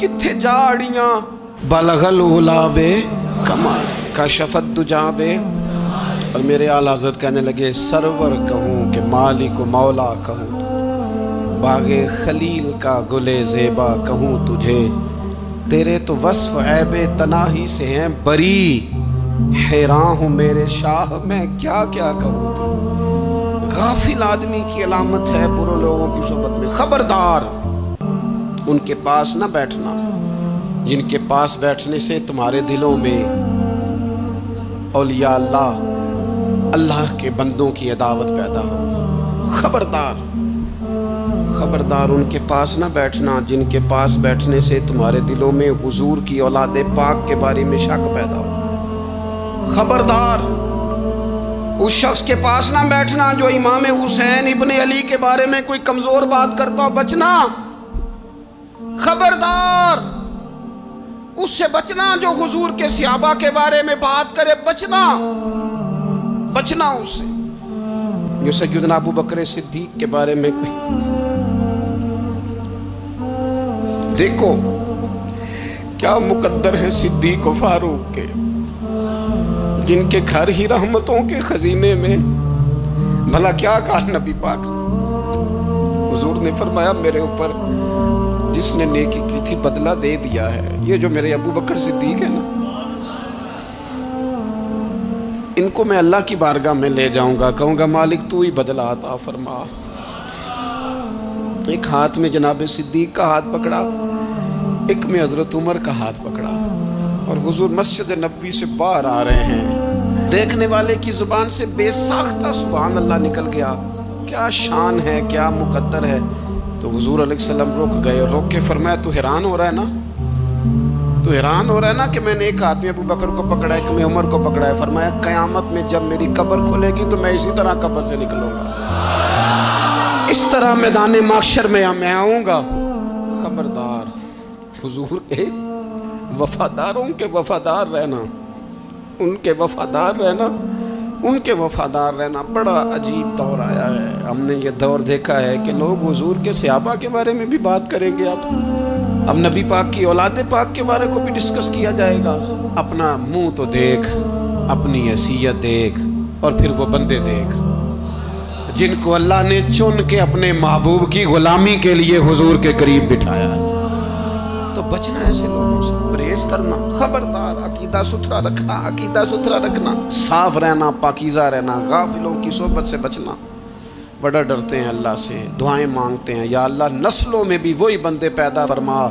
کتھے جاڑیاں، بلغ العلا بے کمال کشفت دجا بے، اور میرے اعلیٰ حضرت کہنے لگے سرور کہوں کہ مالک و مولا کہوں، باغ خلیل کا گلے زیبا کہوں تجھے، تیرے تو وصف عیب تناہی سے ہیں بری، حیران ہوں میرے شاہ میں کیا کیا کہوں تو۔ غافل آدمی کی علامت ہے برے لوگوں کی صحبت میں، خبردار ان کے پاس نہ بیٹھنا جن کے پاس بیٹھنے سے تمہارے دلوں میں اولیاء اللہ اللہ کے بندوں کی عداوت پیدا ہو، خبردار خبردار ان کے پاس نہ بیٹھنا جن کے پاس بیٹھنے سے تمہارے دلوں میں حضور کی اولاد پاک کے بارے میں شک پیدا ہو، خبردار اس شخص کے پاس نہ بیٹھنا جو امام حسین ابن علی کے بارے میں کوئی کمزور بات کرتا ہو، بچنا، خبردار اس سے بچنا جو حضور کے صحابہ کے بارے میں بات کرے، بچنا بچنا اس سے، جو سیدنا ابو بکر صدیق کے بارے میں کوئی، دیکھو کیا مقدر ہے صدیق و فاروق کے، جن کے گھر ہی رحمتوں کے خزینے میں، بھلا کیا کہا نبی پاک، حضور نے فرمایا میرے اوپر جس نے نیکی کی تھی بدلہ دے دیا ہے، یہ جو میرے ابو بکر صدیق ہے نا، ان کو میں اللہ کی بارگاہ میں لے جاؤں گا، کہوں گا مالک تو ہی بدلہ عطا فرما۔ ایک ہاتھ میں جناب صدیق کا ہاتھ پکڑا، ایک میں حضرت عمر کا ہاتھ پکڑا، اور حضور مسجد نبوی سے باہر آ رہے ہیں، دیکھنے والے کی زبان سے بے ساختہ سبحان اللہ نکل گیا، کیا شان ہے کیا مقدر ہے۔ تو حضور علیہ السلام رک گئے، روک کے فرمایا تو حیران ہو رہا ہے نا، تو حیران ہو رہا ہے نا کہ میں نے ایک ہاتھ میں ابو بکر کو پکڑا ہے، ایک میں عمر کو پکڑا ہے، فرمایا قیامت میں جب میری قبر کھلے گی تو میں اسی طرح قبر سے نکلوں گا، اس طرح میدان محشر میں آؤں گا، خبردار حضور کے وفاداروں کے وفادار رہنا، ان کے وفادار رہنا، ان کے وفادار رہنا۔ بڑا عجیب دور آیا ہے، ہم نے یہ دور دیکھا ہے کہ لوگ حضور کے صحابہ کے بارے میں بھی بات کریں گے، اب نبی پاک کی اولاد پاک کے بارے کو بھی ڈسکس کیا جائے گا۔ اپنا منہ تو دیکھ، اپنی حیثیت دیکھ، اور پھر وہ بندے دیکھ جن کو اللہ نے چن کے اپنے محبوب کی غلامی کے لیے حضور کے قریب بٹھایا ہے۔ تو بچنا ایسے لوگوں سے، پرہیز کرنا، خبردار عقیدہ ستھرا رکھنا، عقیدہ ستھرا رکھنا، صاف رہنا، پاکیزہ رہنا، غافلوں کی صحبت سے بچنا۔ بڑا ڈرتے ہیں اللہ سے، دعائیں مانگتے ہیں، یا اللہ نسلوں میں بھی وہی بندے پیدا فرما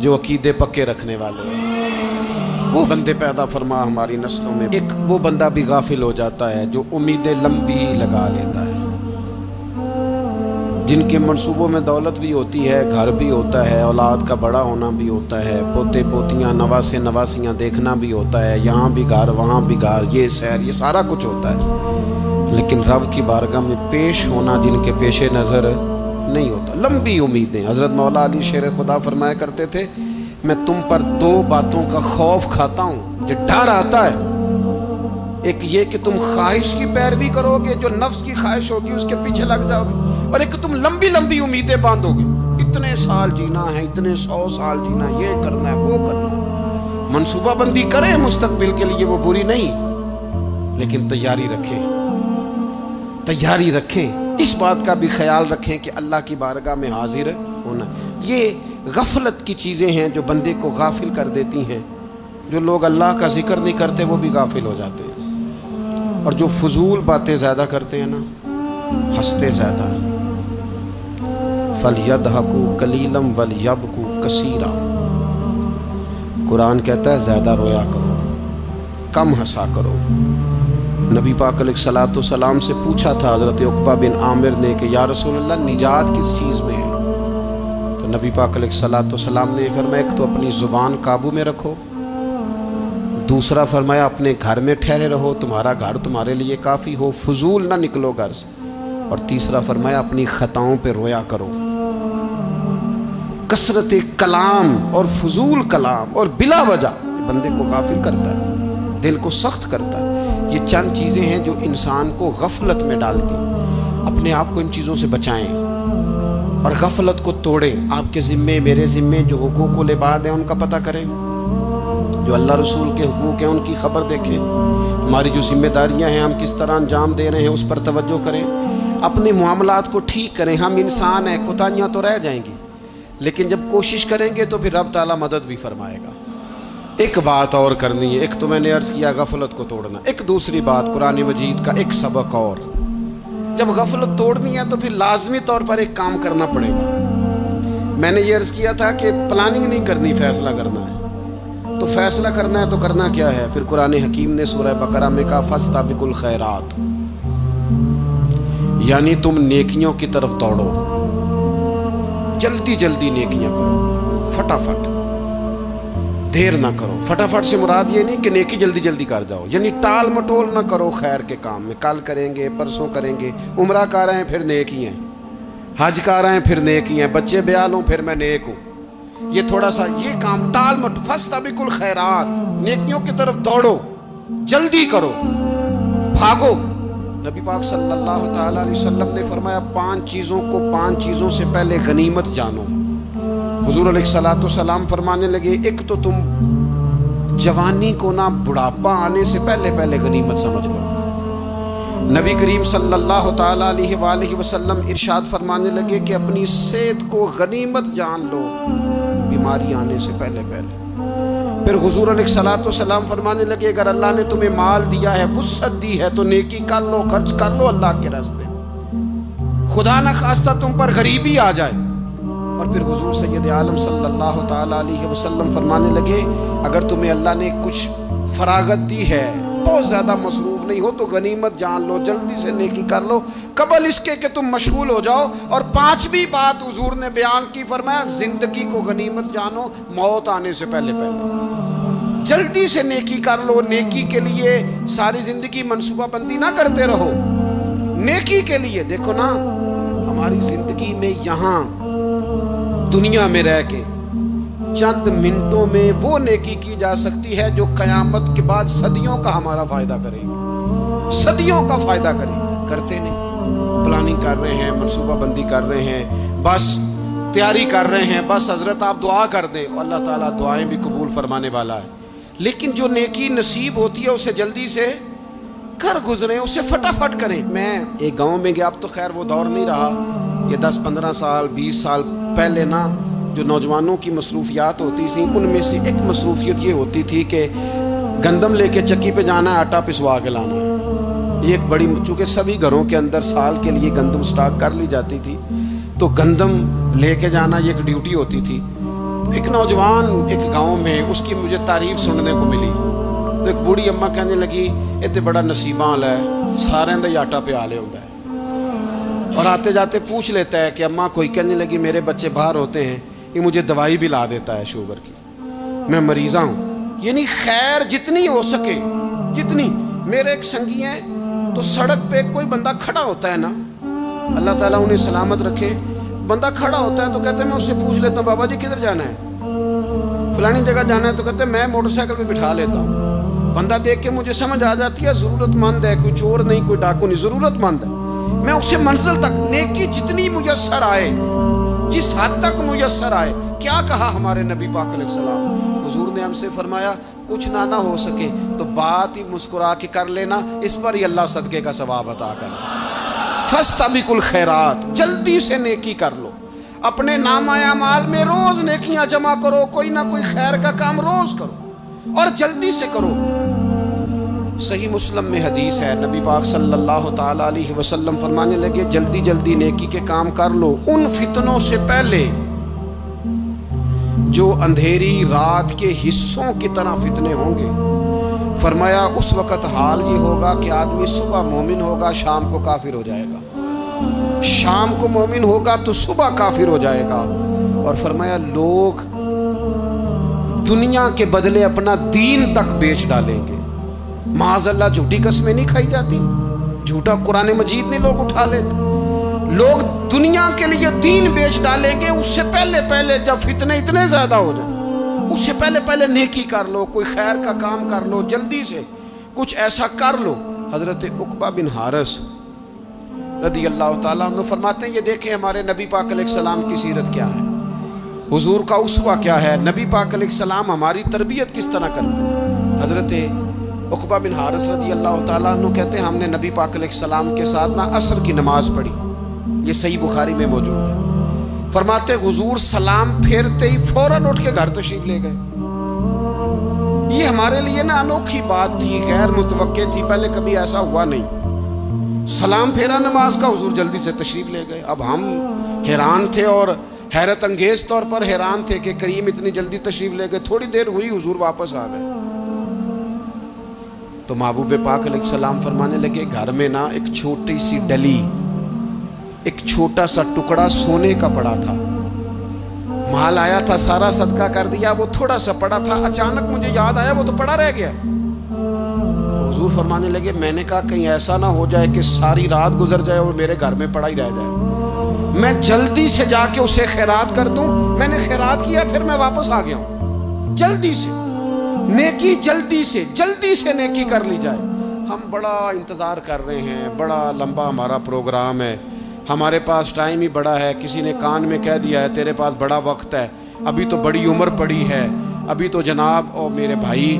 جو عقیدے پکے رکھنے والے ہیں، وہ بندے پیدا فرما ہماری نسلوں میں۔ ایک وہ بندہ بھی غافل ہو جاتا ہے جو امیدیں لمبی لگا لیتا ہے، جن کے منصوبوں میں دولت بھی ہوتی ہے، گھر بھی ہوتا ہے، اولاد کا بڑا ہونا بھی ہوتا ہے، پوتے پوتیاں نواسے نواسیاں دیکھنا بھی ہوتا ہے، یہاں بھی گھر وہاں بھی گھر، یہ سیر، یہ سارا کچھ ہوتا ہے، لیکن رب کی بارگاہ میں پیش ہونا جن کے پیش نظر نہیں ہوتا۔ لمبی امیدیں۔ حضرت مولا علی شیر خدا فرمایا کرتے تھے، میں تم پر دو باتوں کا خوف کھاتا ہوں جو ڈر آتا ہے، ایک یہ کہ تم خواہش کی پیروی کرو گے، جو نفس کی خواہش ہوگی اس کے پیچھے لگ جاؤ گے، اور ایک تم لمبی لمبی امیدیں باندھو گے، اتنے سال جینا ہے، اتنے 100 سال جینا ہے، یہ کرنا ہے وہ کرنا ہے۔ منصوبہ بندی کریں مستقبل کے لیے، وہ بری نہیں، لیکن تیاری رکھیں، تیاری رکھیں، اس بات کا بھی خیال رکھیں کہ اللہ کی بارگاہ میں حاضر ہونا۔ یہ غفلت کی چیزیں ہیں جو بندے کو غافل کر دیتی ہیں۔ جو لوگ اللہ کا ذکر نہیں کرتے وہ بھی غافل ہو جاتے ہیں، اور جو فضول باتیں زیادہ کرتے ہیں نا، ہنستے زیادہ ہیں۔ فَلْيَضْحَكُوا قَلِيلًا وَلْيَبْكُوا كَثِيرًا، قرآن کہتا ہے زیادہ رویا کرو، کم ہنسا کرو۔ نبی پاک علیہ الصلوۃ والسلام سے پوچھا تھا حضرت عقبہ بن عامر نے کہ یا رسول اللہ نجات کس چیز میں ہے؟ تو نبی پاک علیہ الصلوۃ والسلام نے فرمایا ایک تو اپنی زبان قابو میں رکھو، دوسرا فرمایا اپنے گھر میں ٹھہرے رہو، تمہارا گھر تمہارے لیے کافی ہو، فضول نہ نکلو گھر سے، اور تیسرا فرمایا اپنی خطاؤں پہ رویا کرو۔ کثرت کلام اور فضول کلام اور بلا وجہ بندے کو غافل کرتا ہے، دل کو سخت کرتا ہے۔ یہ چند چیزیں ہیں جو انسان کو غفلت میں ڈالتی ہیں۔ اپنے آپ کو ان چیزوں سے بچائیں اور غفلت کو توڑیں۔ آپ کے ذمے میرے ذمے جو حقوق و لباد ہیں ان کا پتہ کریں، جو اللہ رسول کے حقوق ہیں ان کی خبر دیکھیں، ہماری جو ذمہ داریاں ہیں ہم کس طرح انجام دے رہے ہیں اس پر توجہ کریں، اپنے معاملات کو ٹھیک کریں۔ ہم انسان ہیں، کوتاہیاں تو رہ جائیں گی، لیکن جب کوشش کریں گے تو پھر رب تعالیٰ مدد بھی فرمائے گا۔ ایک بات اور کرنی ہے، ایک تو میں نے عرض کیا غفلت کو توڑنا، ایک دوسری بات قرآن مجید کا ایک سبق اور، جب غفلت توڑنی ہے تو پھر لازمی طور پر ایک کام کرنا پڑے گا۔ میں نے یہ عرض کیا تھا کہ پلاننگ نہیں کرنی، فیصلہ کرنا ہے، تو فیصلہ کرنا ہے تو کرنا کیا ہے؟ پھر قرآن حکیم نے سورہ بقرہ میں کہا فَاسْتَبِقُوا الْخَيْرَاتِ، یعنی تم نیکیوں کی طرف دوڑو، جلدی جلدی نیکیاں کرو، فٹافٹ، دیر نہ کرو۔ فٹافٹ سے مراد یہ نہیں کہ نیکی جلدی جلدی کر جاؤ، یعنی ٹال مٹول نہ کرو خیر کے کام میں، کل کریں گے پرسوں کریں گے، عمرہ کر رہے ہیں پھر نیکی ہیں، حج کر رہے ہیں پھر نیکی ہیں، بچے بیال ہوں پھر میں نیک ہوں، یہ تھوڑا سا یہ کام ٹال مٹ۔ فَاسْتَبِقُوا الْخَيْرَاتِ، نیکیوں کی طرف دوڑو، جلدی کرو، بھاگو۔ نبی پاک صلی اللہ تعالیٰ علیہ وسلم نے فرمایا 5 چیزوں کو 5 چیزوں سے پہلے غنیمت جانو۔ حضور علیہ الصلوۃ والسلام فرمانے لگے ایک تو تم جوانی کو نہ بڑھاپا آنے سے پہلے پہلے غنیمت سمجھ لو۔ نبی کریم صلی اللہ تعالیٰ علیہ وآلہ وسلم ارشاد فرمانے لگے کہ اپنی صحت کو غنیمت جان لو، بیماری آنے سے پہلے پہلے۔ پھر حضور علیہ الصلوۃ والسلام فرمانے لگے اگر اللہ نے تمہیں مال دیا ہے، وسعت دی ہے، تو نیکی کر لو، خرچ کر لو اللہ کے راستے۔ خدا نہ خواستہ تم پر غریبی آ جائے۔ اور پھر حضور سید عالم صلی اللہ تعالیٰ علیہ وسلم فرمانے لگے اگر تمہیں اللہ نے کچھ فراغت دی ہے، بہت زیادہ مصروف نہیں ہو، تو غنیمت جان لو، جلدی سے نیکی کر لو قبل اس کے کہ تم مشغول ہو جاؤ۔ اور 5ویں بات حضور نے بیان کی، فرمایا زندگی کو غنیمت جانو، موت آنے سے پہلے پہلے جلدی سے نیکی کر لو۔ نیکی کے لیے ساری زندگی منصوبہ بندی نہ کرتے رہو، نیکی کے لیے دیکھو نا، ہماری زندگی میں یہاں دنیا میں رہ کے چند منٹوں میں وہ نیکی کی جا سکتی ہے جو قیامت کے بعد صدیوں کا ہمارا فائدہ کرے گی، صدیوں کا فائدہ کرے گی۔ کرتے نہیں، پلاننگ کر رہے ہیں، منصوبہ بندی کر رہے ہیں، بس تیاری کر رہے ہیں، بس حضرت آپ دعا کر دیں، اللہ تعالیٰ دعائیں بھی قبول فرمانے والا ہے، لیکن جو نیکی نصیب ہوتی ہے اسے جلدی سے کر گزریں، اسے فٹافٹ کریں۔ میں ایک گاؤں میں گیا، اب تو خیر وہ دور نہیں رہا، یہ 10-15 سال 20 سال پہلے نا جو نوجوانوں کی مصروفیات ہوتی تھیں ان میں سے ایک مصروفیت یہ ہوتی تھی کہ گندم لے کے چکی پہ جانا ہے، آٹا پسوا کے لانا ہے۔ یہ ایک بڑی، چونکہ سبھی گھروں کے اندر سال کے لیے گندم سٹاک کر لی جاتی تھی، تو گندم لے کے جانا یہ ایک ڈیوٹی ہوتی تھی۔ ایک نوجوان ایک گاؤں میں، اس کی مجھے تعریف سننے کو ملی، تو ایک بوڑھی اماں کہنے لگی اتے بڑا نصیباں والا ہے، سارے دا آٹا پیا لے ہوتا ہے۔ اور آتے جاتے پوچھ لیتا ہے کہ اماں کوئی کہنے لگی میرے بچے باہر ہوتے ہیں، یہ مجھے دوائی بھی لا دیتا ہے شوگر کی، میں مریضہ ہوں۔ یعنی خیر جتنی ہو سکے، جتنی۔ میرے ایک سنگی ہیں تو سڑک پہ کوئی بندہ کھڑا ہوتا ہے نا، اللہ تعالیٰ انہیں سلامت رکھے، بندہ کھڑا ہوتا ہے تو کہتے ہیں میں اس سے پوچھ لیتا ہوں بابا جی کدھر جانا ہے، فلانی جگہ جانا ہے، تو کہتے ہیں میں موٹر سائیکل پہ بٹھا لیتا ہوں۔ بندہ دیکھ کے مجھے سمجھ آ جاتی ہے ضرورت مند ہے، کوئی چور نہیں، کوئی ڈاکو نہیں، ضرورت مند ہے، میں اسے منزل تک نیکی جتنی میسر آئے، جس حد تک میسر آئے۔ کیا کہا ہمارے نبی پاک علیہ السلام؟ حضور نے ہم سے فرمایا کچھ نہ ہو سکے تو بات ہی مسکرا کے کر لینا، اس پر ہی اللہ صدقے کا ثواب عطا کرے۔ فاستبقوا الخیرات، جلدی سے نیکی کر لو، اپنے نامہ اعمال میں روز نیکیاں جمع کرو، کوئی نہ کوئی خیر کا کام روز کرو اور جلدی سے کرو۔ صحیح مسلم میں حدیث ہے، نبی پاک صلی اللہ تعالی علیہ وسلم فرمانے لگے جلدی جلدی نیکی کے کام کر لو ان فتنوں سے پہلے جو اندھیری رات کے حصوں کی طرح فتنے ہوں گے۔ فرمایا اس وقت حال یہ ہوگا کہ آدمی صبح مومن ہوگا، شام کو کافر ہو جائے گا، شام کو مومن ہوگا تو صبح کافر ہو جائے گا۔ اور فرمایا لوگ دنیا کے بدلے اپنا دین تک بیچ ڈالیں گے۔ معاذ اللہ جھوٹی قسمیں نہیں کھائی جاتی، جھوٹا قرآن مجید نہیں لوگ اٹھا لیتے، لوگ دنیا کے لیے دین بیچ ڈالیں گے۔ اس سے پہلے جب فتنے اتنے زیادہ ہو جائیں، اس سے پہلے نیکی کر لو، کوئی خیر کا کام کر لو، جلدی سے کچھ ایسا کر لو۔ حضرت عقبہ بن حارث رضی اللہ تعالیٰ عنہ فرماتے ہیں یہ دیکھیں ہمارے نبی پاک علیہ السلام کی سیرت کیا ہے، حضور کا اسوہ کیا ہے، نبی پاک علیہ السلام ہماری تربیت کس طرح کرتے ہیں۔ حضرت عقبہ بن حارث رضی اللہ تعالیٰ عنہ کہتے ہیں ہم نے نبی پاک علیہ السلام کے ساتھ نہ عصر کی نماز پڑھی، یہ صحیح بخاری میں موجود ہے۔ فرماتے حضور سلام پھیرتے ہی فوراً اٹھ کے گھر تشریف لے گئے۔ یہ ہمارے لیے نا انوکھی بات تھی، غیر متوقع تھی، پہلے کبھی ایسا ہوا نہیں۔ سلام پھیرا نماز کا، حضور جلدی سے تشریف لے گئے۔ اب ہم حیران تھے اور حیرت انگیز طور پر حیران تھے کہ کریم اتنی جلدی تشریف لے گئے، تھوڑی دیر ہوئی حضور واپس آ گئے۔ تو محبوب پاک علیہ السلام فرمانے لگے گھر میں نا ایک چھوٹی سی ڈلی، ایک چھوٹا سا ٹکڑا سونے کا پڑا تھا، مال آیا تھا سارا صدقہ کر دیا، وہ تھوڑا سا پڑا تھا، اچانک مجھے یاد آیا وہ تو پڑا رہ گیا۔ تو حضور فرمانے لگے میں نے کہا کہیں ایسا نہ ہو جائے کہ ساری رات گزر جائے اور میرے گھر میں پڑا ہی رہ جائے، میں جلدی سے جا کے اسے خیرات کر دوں۔ میں نے خیرات کیا پھر میں واپس آ گیا ہوں۔ جلدی سے نیکی، جلدی سے نیکی کر لی جائے۔ ہم بڑا انتظار کر رہے ہیں، بڑا لمبا ہمارا پروگرام ہے، ہمارے پاس ٹائم ہی بڑا ہے، کسی نے کان میں کہہ دیا ہے تیرے پاس بڑا وقت ہے، ابھی تو بڑی عمر پڑی ہے، ابھی تو جناب او میرے بھائی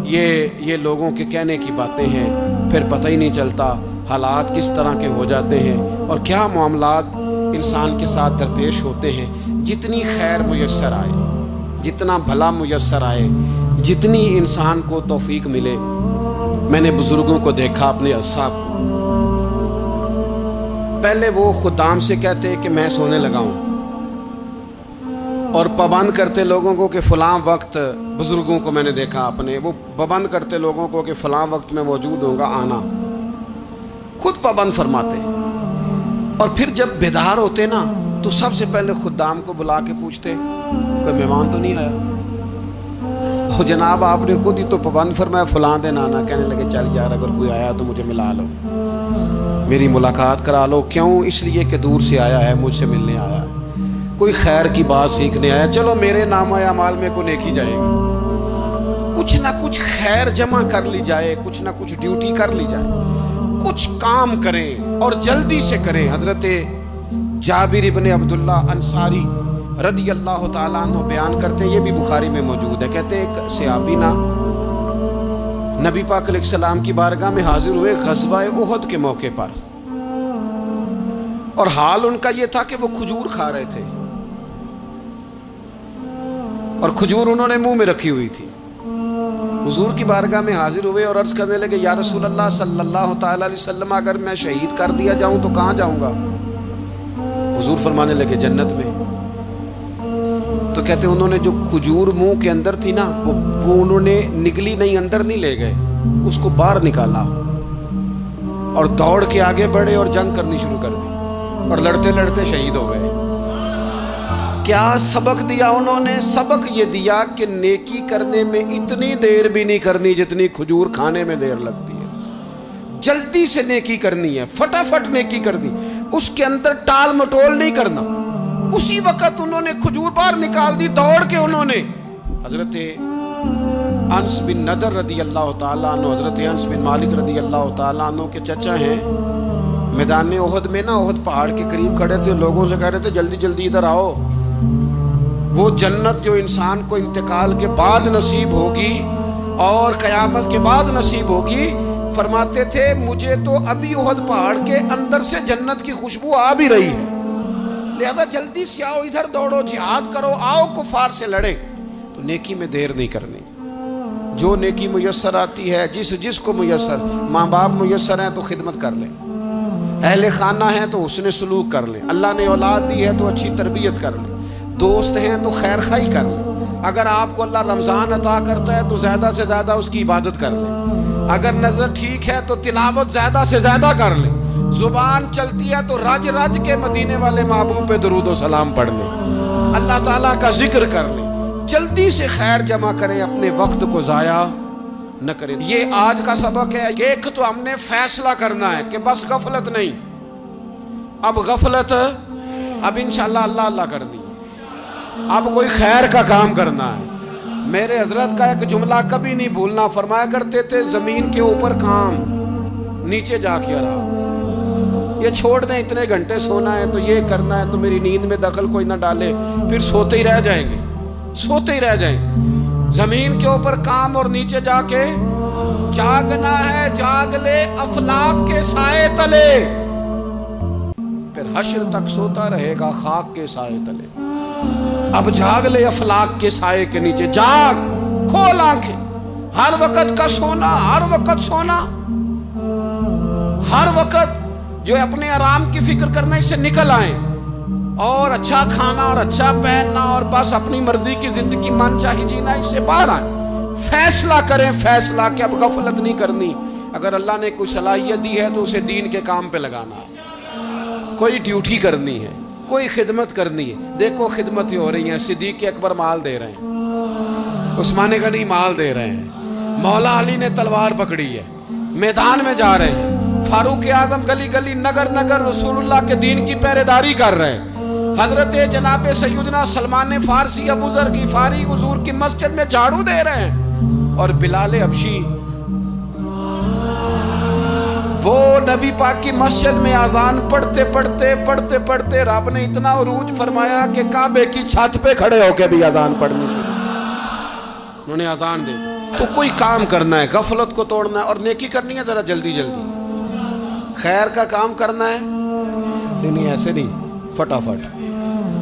یہ لوگوں کے کہنے کی باتیں ہیں، پھر پتہ ہی نہیں چلتا حالات کس طرح کے ہو جاتے ہیں اور کیا معاملات انسان کے ساتھ درپیش ہوتے ہیں۔ جتنی خیر میسر آئے، جتنا بھلا میسر آئے، جتنی انسان کو توفیق ملے۔ میں نے بزرگوں کو دیکھا، اپنے اصحاب کو، پہلے وہ خدام سے کہتے کہ میں سونے لگا ہوں اور پابند کرتے لوگوں کو کہ فلاں وقت، بزرگوں کو میں نے دیکھا اپنے، وہ پابند کرتے لوگوں کو کہ فلاں وقت میں موجود ہوں گا آنا، خود پابند فرماتے۔ اور پھر جب بیدار ہوتے نا تو سب سے پہلے خدام کو بلا کے پوچھتے کوئی مہمان تو نہیں آیا؟ وہ جناب آپ نے خود ہی تو پابند فرمایا فلاں دن آنا۔ کہنے لگے چل یار اگر کوئی آیا تو مجھے ملا لو، میری ملاقات کرا لو۔ کیوں؟ اس لیے کہ دور سے آیا ہے، مجھ سے ملنے آیا ہے، کوئی خیر کی بات سیکھنے آیا، چلو میرے نامہ اعمال میں کوئی نیکی جائے گی، کچھ نہ کچھ خیر جمع کر لی جائے، کچھ نہ کچھ ڈیوٹی کر لی جائے، کچھ کام کریں اور جلدی سے کریں۔ حضرت جابر بن عبداللہ انصاری رضی اللہ تعالیٰ عنہ بیان کرتے ہیں، یہ بھی بخاری میں موجود ہے، کہتے ہیں ایک صحابی نا نبی پاک علیہ السلام کی بارگاہ میں حاضر ہوئے غزوہ احد کے موقع پر، اور حال ان کا یہ تھا کہ وہ کھجور کھا رہے تھے اور کھجور انہوں نے منہ میں رکھی ہوئی تھی۔ حضور کی بارگاہ میں حاضر ہوئے اور عرض کرنے لگے یا رسول اللہ صلی اللہ تعالی علیہ وسلم اگر میں شہید کر دیا جاؤں تو کہاں جاؤں گا؟ حضور فرمانے لگے جنت میں۔ تو کہتے ہیں انہوں نے جو کھجور منہ کے اندر تھی نا وہ انہوں نے نگلی نہیں، اندر نہیں لے گئے، اس کو باہر نکالا اور دوڑ کے آگے بڑھے اور جنگ کرنی شروع کر دی۔ اور لڑتے لڑتے شہید ہو گئے۔ کیا سبق دیا انہوں نے؟ سبق یہ دیا کہ نیکی کرنے میں اتنی دیر بھی نہیں کرنی جتنی کھجور کھانے میں دیر لگتی ہے۔ جلدی سے نیکی کرنی ہے، فٹافٹ نیکی کرنی، اس کے اندر ٹال مٹول نہیں کرنا۔ اسی وقت انہوں نے کھجور باہر نکال دی، دوڑ کے انہوں نے حضرت انس بن نضر رضی اللہ تعالیٰ عنہ، حضرت انس بن مالک رضی اللہ تعالیٰ عنہ کے چچا ہیں، میدان احد میں نا، احد پہاڑ کے قریب کھڑے تھے، لوگوں سے کہہ رہے تھے جلدی جلدی ادھر آؤ، وہ جنت جو انسان کو انتقال کے بعد نصیب ہوگی اور قیامت کے بعد نصیب ہوگی، فرماتے تھے مجھے تو ابھی احد پہاڑ کے اندر سے جنت کی خوشبو آ بھی رہی ہے، لہذا جلدی سے آؤ، ادھر دوڑو، جہاد کرو، آؤ کفار سے لڑیں۔ تو نیکی میں دیر نہیں کرنی، جو نیکی میسر آتی ہے، جس کو میسر، ماں باپ میسر ہیں تو خدمت کر لیں، اہل خانہ ہیں تو حسن سلوک کر لیں، اللہ نے اولاد دی ہے تو اچھی تربیت کر لیں، دوست ہیں تو خیر خواہی کر لیں، اگر آپ کو اللہ رمضان عطا کرتا ہے تو زیادہ سے زیادہ اس کی عبادت کر لیں، اگر نظر ٹھیک ہے تو تلاوت زیادہ سے زیادہ کر لیں، زبان چلتی ہے تو رج رج کے مدینے والے محبوب پہ درود و سلام پڑھ لیں، اللہ تعالیٰ کا ذکر کر لیں، جلدی سے خیر جمع کریں، اپنے وقت کو ضائع نہ کریں۔ یہ آج کا سبق ہے۔ ایک تو ہم نے فیصلہ کرنا ہے کہ بس غفلت نہیں، اب غفلت اب انشاءاللہ اللہ اللہ کرنی ہے، اب کوئی خیر کا کام کرنا ہے۔ میرے حضرت کا ایک جملہ کبھی نہیں بھولنا، فرمایا کرتے تھے زمین کے اوپر کام، نیچے جا کے آرام، یہ چھوڑ دیں، اتنے گھنٹے سونا ہے تو یہ کرنا ہے تو میری نیند میں دخل کوئی نہ ڈالے، پھر سوتے ہی رہ جائیں گے، سوتے ہی رہ جائیں۔ زمین کے اوپر کام اور نیچے جا کے جاگنا ہے، جاگ لے افلاک کے سائے تلے، پھر حشر تک سوتا رہے گا خاک کے سائے تلے۔ اب جاگ لے افلاک کے سائے کے نیچے، جاگ، کھول آنکھیں، ہر وقت کا سونا، ہر وقت سونا، ہر وقت جو اپنے آرام کی فکر کرنا، اس سے نکل آئیں اور اچھا کھانا اور اچھا پہننا اور بس اپنی مرضی کی زندگی من چاہی جینا، اس سے باہر آئیں۔ فیصلہ کریں، فیصلہ کہ اب غفلت نہیں کرنی، اگر اللہ نے کوئی صلاحیت دی ہے تو اسے دین کے کام پہ لگانا ہے، کوئی ڈیوٹی کرنی ہے، کوئی خدمت کرنی ہے۔ دیکھو خدمتیں ہو رہی ہیں، صدیق اکبر مال دے رہے ہیں، عثمان غنی مال دے رہے ہیں، مولا علی نے تلوار پکڑی ہے، میدان میں جا رہے ہیں، فاروق اعظم گلی گلی نگر نگر رسول اللہ کے دین کی پہرے داری کر رہے ہیں، حضرت جناب سیدنا سلمان فارسی ابو ذر غفاری حضور کی مسجد میں جھاڑو دے رہے ہیں، اور بلال حبشی وہ نبی پاک کی مسجد میں اذان پڑھتے پڑھتے رب نے اتنا عروج فرمایا کہ کعبے کی چھت پہ کھڑے ہو کے بھی اذان پڑھنی شروع، انہوں نے اذان دے دی۔ تو کوئی کام کرنا ہے، غفلت کو توڑنا ہے اور نیکی کرنی ہے، ذرا جلدی جلدی خیر کا کام کرنا ہے، نہیں ایسے نہیں، فٹافٹ۔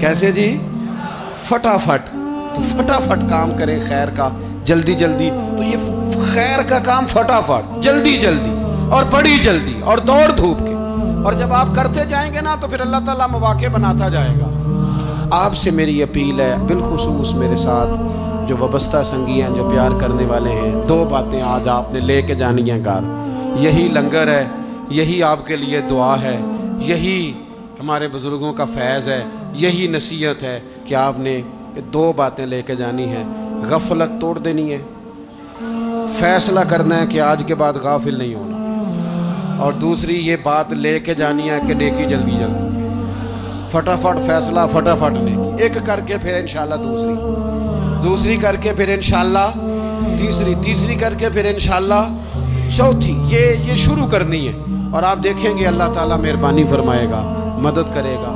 کیسے جی؟ فٹافٹ۔ تو فٹافٹ کام کریں خیر کا، جلدی جلدی۔ تو یہ خیر کا کام فٹافٹ، جلدی جلدی اور بڑی جلدی اور دوڑ دھوپ کے، اور جب آپ کرتے جائیں گے نا تو پھر اللہ تعالیٰ مواقع بناتا جائے گا۔ آپ سے میری اپیل ہے، بالخصوص میرے ساتھ جو وابستہ سنگی ہیں، جو پیار کرنے والے ہیں، دو باتیں آج آپ نے لے کے جانی ہیں گھر۔ یہی لنگر ہے، یہی آپ کے لیے دعا ہے، یہی ہمارے بزرگوں کا فیض ہے، یہی نصیحت ہے کہ آپ نے دو باتیں لے کے جانی ہیں۔ غفلت توڑ دینی ہے، فیصلہ کرنا ہے کہ آج کے بعد غافل نہیں ہونا، اور دوسری یہ بات لے کے جانی ہے کہ نیکی جلدی جلدی، فٹافٹ فیصلہ، فٹافٹ نیکی، ایک کر کے پھر انشاءاللہ دوسری کر کے پھر انشاءاللہ تیسری کر کے پھر انشاءاللہ چوتھی، یہ شروع کرنی ہے، اور آپ دیکھیں گے اللہ تعالیٰ مہربانی فرمائے گا، مدد کرے گا۔